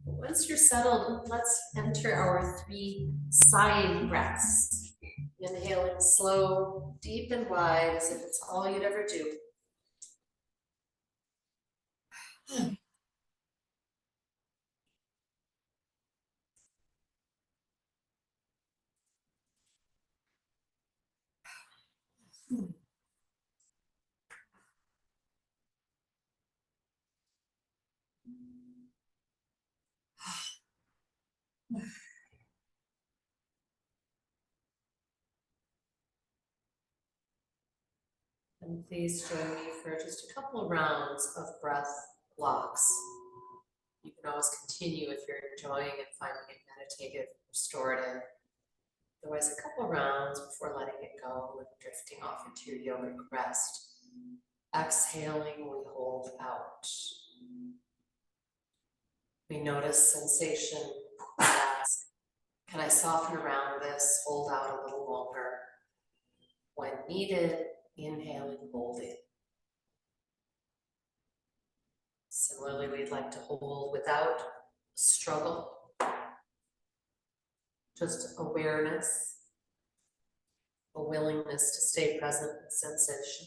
But once you're settled, let's enter our 3 sighing breaths. Inhaling slow, deep and wide, as if it's all you'd ever do. And please join me for just a couple of rounds of breath blocks. You can always continue if you're enjoying and finding it meditative, restorative. Otherwise, a couple of rounds before letting it go and drifting off into your yogic rest. Exhaling, we hold out. We notice sensation. Ask, can I soften around this? Hold out a little longer. When needed, inhaling, holding. Similarly, we'd like to hold without struggle. Just awareness, a willingness to stay present with sensation.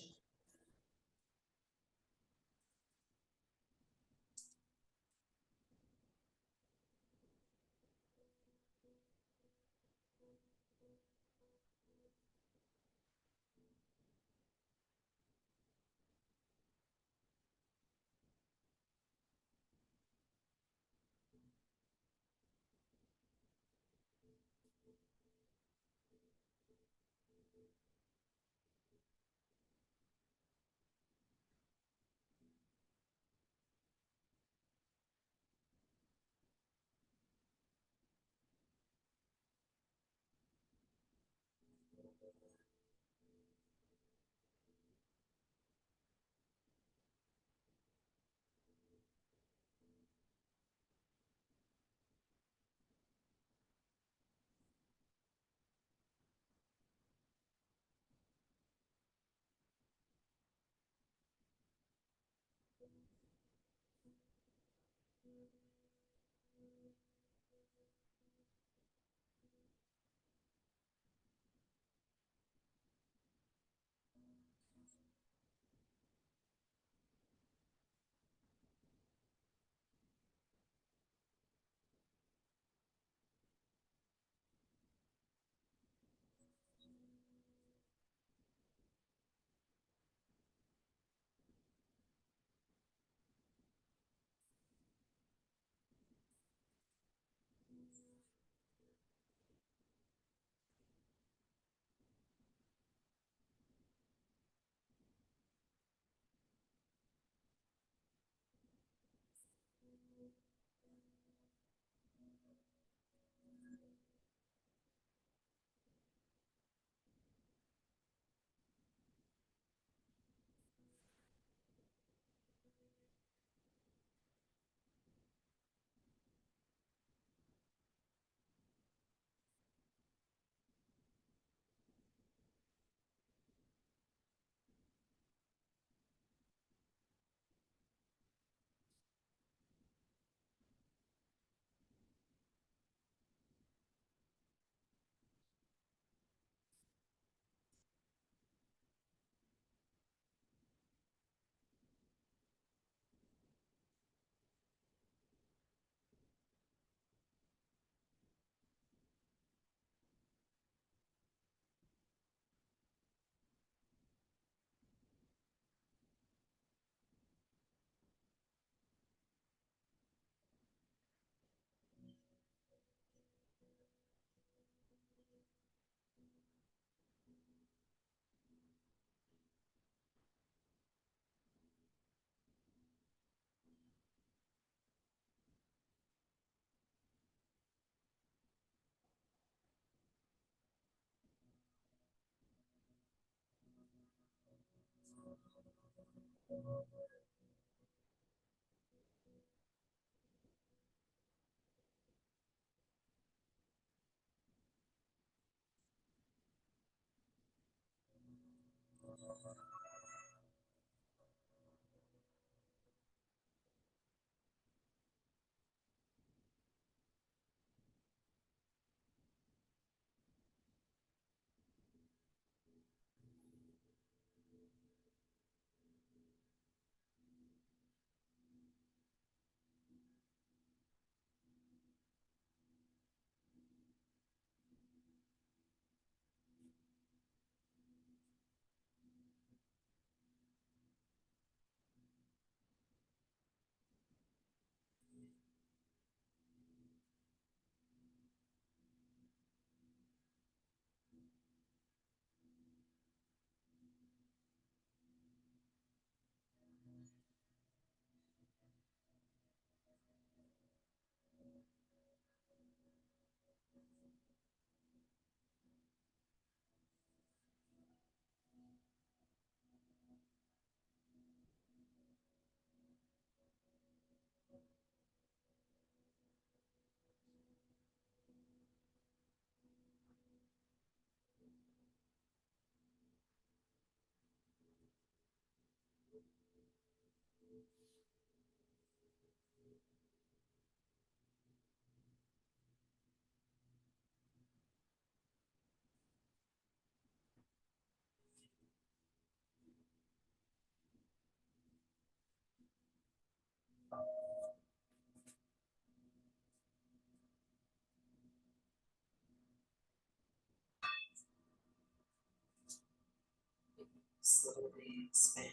Slowly expand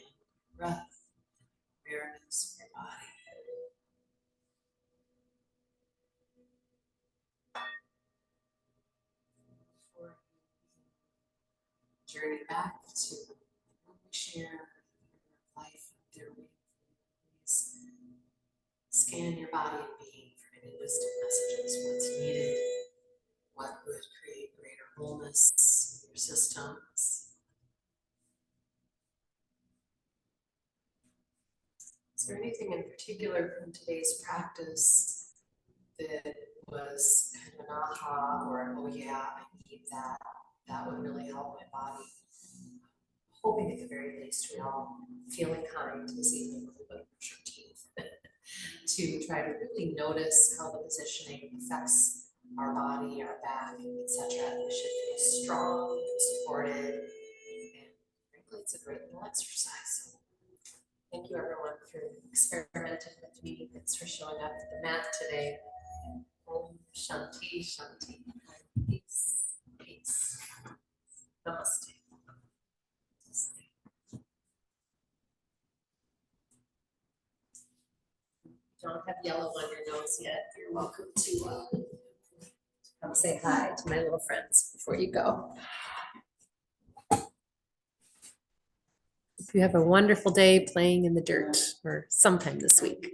breath, awareness of your body. Before you journey back to what we share your life, dear waiting for you, please scan your body and being for any wisdom messages, what's needed, what would create greater wholeness in your systems. Is there anything in particular from today's practice that was kind of an aha or, oh yeah, I need that? That would really help my body. Hoping at the very least we all feeling kind this evening with a bit of brush our teeth to try to really notice how the positioning affects our body, our back, etc. We should feel strong, supported, and frankly, it's a great little exercise. So thank you everyone for experimenting with me. Thanks for showing up at the mat today. Om Shanti Shanti. Peace. Peace. Namaste. Don't have yellow on your nose yet. You're welcome to come say hi to my little friends before you go. Hope you have a wonderful day playing in the dirt or sometime this week.